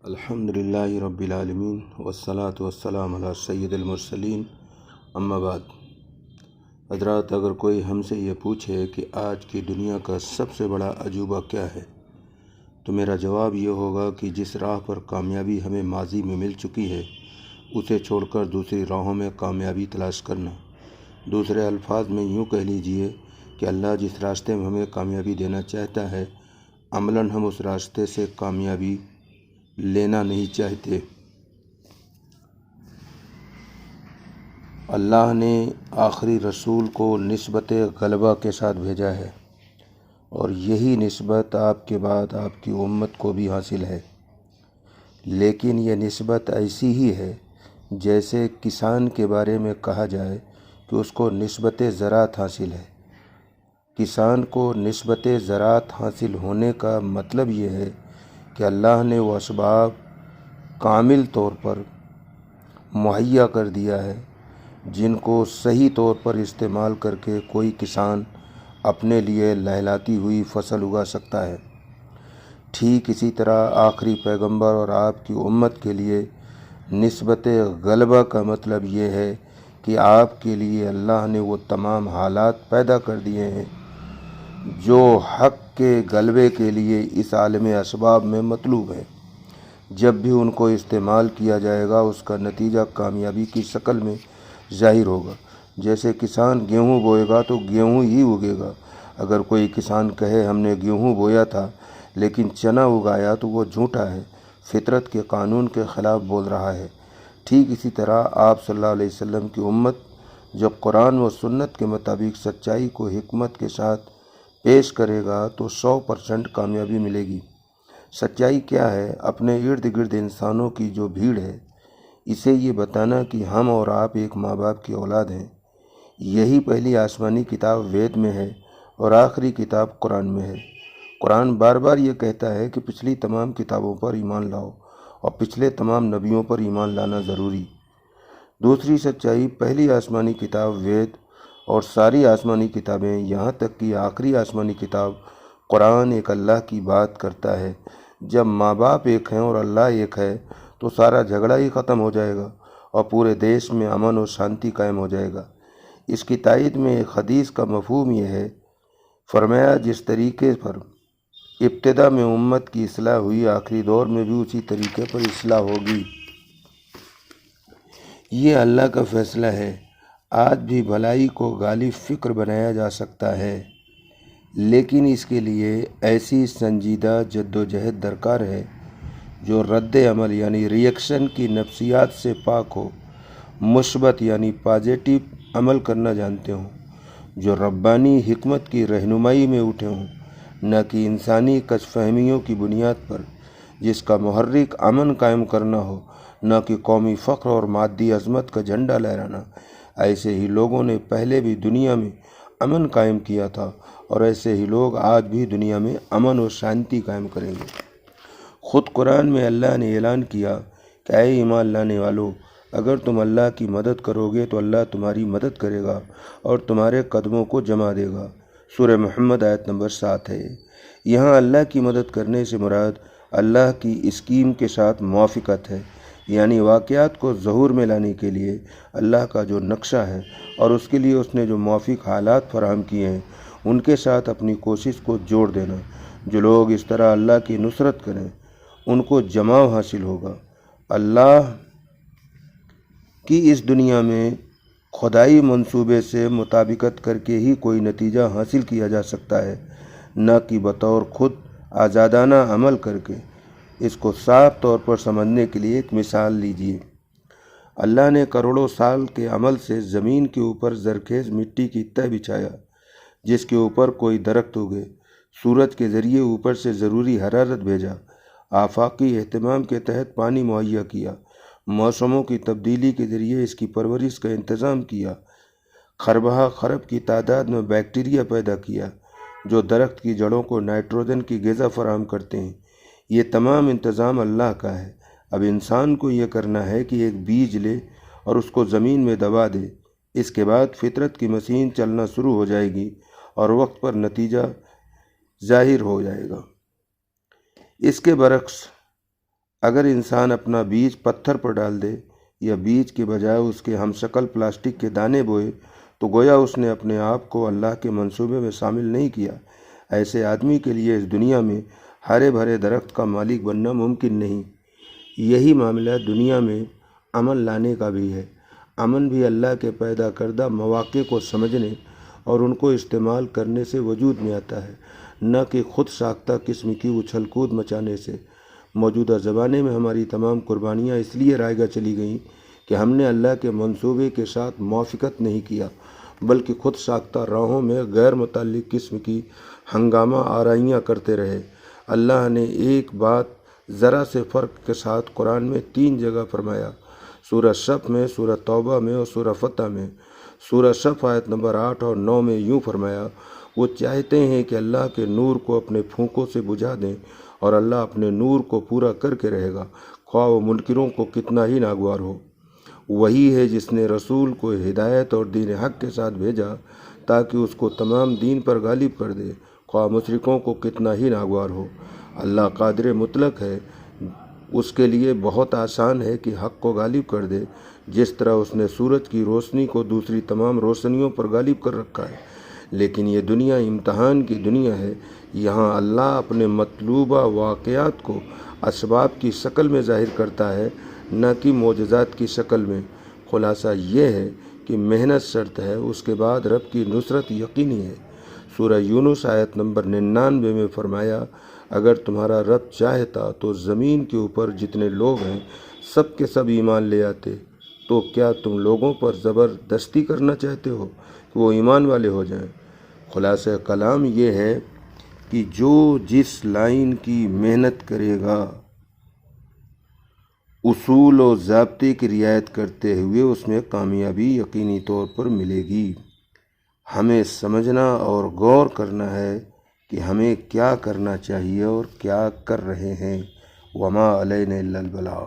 الحمدللہ رب العالمین والصلاة والسلام علی سید المرسلین اما بعد۔ حضرات، اگر کوئی ہم سے یہ پوچھے کہ آج کی دنیا کا سب سے بڑا عجوبہ کیا ہے تو میرا جواب یہ ہوگا کہ جس راہ پر کامیابی ہمیں ماضی میں مل چکی ہے اسے چھوڑ کر دوسری راہوں میں کامیابی تلاش کرنا۔ دوسرے الفاظ میں یوں کہہ لیجئے کہ اللہ جس راستے میں ہمیں کامیابی دینا چاہتا ہے عملاً ہم اس راستے سے کامیابی لینا نہیں چاہتے۔ اللہ نے آخری رسول کو نسبت غلبہ کے ساتھ بھیجا ہے اور یہی نسبت آپ کے بعد آپ کی امت کو بھی حاصل ہے، لیکن یہ نسبت ایسی ہی ہے جیسے کسان کے بارے میں کہا جائے کہ اس کو نسبت زراعت حاصل ہے۔ کسان کو نسبت زراعت حاصل ہونے کا مطلب یہ ہے کہ اللہ نے وہ اسباب کامل طور پر مہیا کر دیا ہے جن کو صحیح طور پر استعمال کر کے کوئی کسان اپنے لیے لہلاتی ہوئی فصل اگا سکتا ہے۔ ٹھیک اسی طرح آخری پیغمبر اور آپ کی امت کے لیے نسبت غلبہ کا مطلب یہ ہے کہ آپ کے لیے اللہ نے وہ تمام حالات پیدا کر دیے ہیں جو حق کے غلبے کے لیے اس عالم اسباب میں مطلوب ہے۔ جب بھی ان کو استعمال کیا جائے گا اس کا نتیجہ کامیابی کی شکل میں ظاہر ہوگا۔ جیسے کسان گیہوں بوئے گا تو گیہوں ہی اگے گا۔ اگر کوئی کسان کہے ہم نے گیہوں بویا تھا لیکن چنا اگایا تو وہ جھوٹا ہے، فطرت کے قانون کے خلاف بول رہا ہے۔ ٹھیک اسی طرح آپ صلی اللہ علیہ وسلم کی امت جب قرآن و سنت کے مطابق سچائی کو حکمت کے ساتھ پیش کرے گا تو 100% کامیابی ملے گی۔ سچائی کیا ہے؟ اپنے ارد گرد انسانوں کی جو بھیڑ ہے اسے یہ بتانا کہ ہم اور آپ ایک ماں باپ کی اولاد ہیں۔ یہی پہلی آسمانی کتاب وید میں ہے اور آخری کتاب قرآن میں ہے۔ قرآن بار بار یہ کہتا ہے کہ پچھلی تمام کتابوں پر ایمان لاؤ اور پچھلے تمام نبیوں پر ایمان لانا ضروری۔ دوسری سچائی پہلی آسمانی کتاب وید اور ساری آسمانی کتابیں یہاں تک کہ آخری آسمانی کتاب قرآن ایک اللہ کی بات کرتا ہے۔ جب ماں باپ ایک ہیں اور اللہ ایک ہے تو سارا جھگڑا ہی ختم ہو جائے گا اور پورے دیش میں امن و شانتی قائم ہو جائے گا۔ اس کی تائید میں ایک حدیث کا مفہوم یہ ہے، فرمایا جس طریقے پر ابتدا میں امت کی اصلاح ہوئی آخری دور میں بھی اسی طریقے پر اصلاح ہوگی۔ یہ اللہ کا فیصلہ ہے۔ آج بھی بھلائی کو غالب فکر بنایا جا سکتا ہے لیکن اس کے لیے ایسی سنجیدہ جدوجہد درکار ہے جو رد عمل یعنی ریئیکشن کی نفسیات سے پاک ہو، مثبت یعنی پازیٹیو عمل کرنا جانتے ہوں، جو ربانی حکمت کی رہنمائی میں اٹھے ہوں، نہ کہ انسانی کج فہمیوں کی بنیاد پر، جس کا محرک امن قائم کرنا ہو، نہ کہ قومی فخر اور مادی عظمت کا جھنڈا لہرانا۔ ایسے ہی لوگوں نے پہلے بھی دنیا میں امن قائم کیا تھا اور ایسے ہی لوگ آج بھی دنیا میں امن و شانتی قائم کریں گے۔ خود قرآن میں اللہ نے اعلان کیا کہ اے ایمان لانے والو، اگر تم اللہ کی مدد کرو گے تو اللہ تمہاری مدد کرے گا اور تمہارے قدموں کو جما دے گا۔ سورہ محمد آیت نمبر 7 ہے۔ یہاں اللہ کی مدد کرنے سے مراد اللہ کی اسکیم کے ساتھ موافقت ہے، یعنی واقعات کو ظہور میں لانے کے لیے اللہ کا جو نقشہ ہے اور اس کے لیے اس نے جو موافق حالات فراہم کیے ہیں ان کے ساتھ اپنی کوشش کو جوڑ دینا۔ جو لوگ اس طرح اللہ کی نصرت کریں ان کو جماؤ حاصل ہوگا۔ اللہ کی اس دنیا میں خدائی منصوبے سے مطابقت کر کے ہی کوئی نتیجہ حاصل کیا جا سکتا ہے، نہ کہ بطور خود آزادانہ عمل کر کے۔ اس کو صاف طور پر سمجھنے کے لیے ایک مثال لیجیے۔ اللہ نے کروڑوں سال کے عمل سے زمین کے اوپر زرخیز مٹی کی تہ بچھایا جس کے اوپر کوئی درخت اگے، سورج کے ذریعے اوپر سے ضروری حرارت بھیجا، آفاقی اہتمام کے تحت پانی مہیا کیا، موسموں کی تبدیلی کے ذریعے اس کی پرورش کا انتظام کیا، خربہ خرب کی تعداد میں بیکٹیریا پیدا کیا جو درخت کی جڑوں کو نائٹروجن کی غذا فراہم کرتے ہیں۔ یہ تمام انتظام اللہ کا ہے۔ اب انسان کو یہ کرنا ہے کہ ایک بیج لے اور اس کو زمین میں دبا دے۔ اس کے بعد فطرت کی مشین چلنا شروع ہو جائے گی اور وقت پر نتیجہ ظاہر ہو جائے گا۔ اس کے برعکس اگر انسان اپنا بیج پتھر پر ڈال دے یا بیج کے بجائے اس کے ہم شکل پلاسٹک کے دانے بوئے تو گویا اس نے اپنے آپ کو اللہ کے منصوبے میں شامل نہیں کیا۔ ایسے آدمی کے لیے اس دنیا میں ہرے بھرے درخت کا مالک بننا ممکن نہیں۔ یہی معاملہ دنیا میں امن لانے کا بھی ہے۔ امن بھی اللہ کے پیدا کردہ مواقع کو سمجھنے اور ان کو استعمال کرنے سے وجود میں آتا ہے، نہ کہ خود ساختہ قسم کی اچھل کود مچانے سے۔ موجودہ زمانے میں ہماری تمام قربانیاں اس لیے رائگاں چلی گئیں کہ ہم نے اللہ کے منصوبے کے ساتھ موافقت نہیں کیا، بلکہ خود ساختہ راہوں میں غیر متعلق قسم کی ہنگامہ آرائیاں کرتے رہے۔ اللہ نے ایک بات ذرا سے فرق کے ساتھ قرآن میں 3 جگہ فرمایا، سورہ صف میں، سورہ توبہ میں اور سورہ فتح میں۔ سورہ صف آیت نمبر 8 اور 9 میں یوں فرمایا، وہ چاہتے ہیں کہ اللہ کے نور کو اپنے پھونکوں سے بجھا دیں اور اللہ اپنے نور کو پورا کر کے رہے گا، خواہ وہ منکروں کو کتنا ہی ناگوار ہو۔ وہی ہے جس نے رسول کو ہدایت اور دین حق کے ساتھ بھیجا تاکہ اس کو تمام دین پر غالب کر دے، خواہ مشرکوں کو کتنا ہی ناگوار ہو۔ اللہ قادر مطلق ہے، اس کے لیے بہت آسان ہے کہ حق کو غالب کر دے، جس طرح اس نے سورج کی روشنی کو دوسری تمام روشنیوں پر غالب کر رکھا ہے۔ لیکن یہ دنیا امتحان کی دنیا ہے، یہاں اللہ اپنے مطلوبہ واقعات کو اسباب کی شکل میں ظاہر کرتا ہے، نہ کہ معجزات کی شکل میں۔ خلاصہ یہ ہے کہ محنت شرط ہے، اس کے بعد رب کی نصرت یقینی ہے۔ سورہ یونس آیت نمبر 99 میں فرمایا، اگر تمہارا رب چاہتا تو زمین کے اوپر جتنے لوگ ہیں سب کے سب ایمان لے آتے، تو کیا تم لوگوں پر زبردستی کرنا چاہتے ہو کہ وہ ایمان والے ہو جائیں؟ خلاصہ کلام یہ ہے کہ جو جس لائن کی محنت کرے گا، اصول و ضابطے کی رعایت کرتے ہوئے اس میں کامیابی یقینی طور پر ملے گی۔ ہمیں سمجھنا اور غور کرنا ہے کہ ہمیں کیا کرنا چاہیے اور کیا کر رہے ہیں۔ وما علینا الا البلاغ۔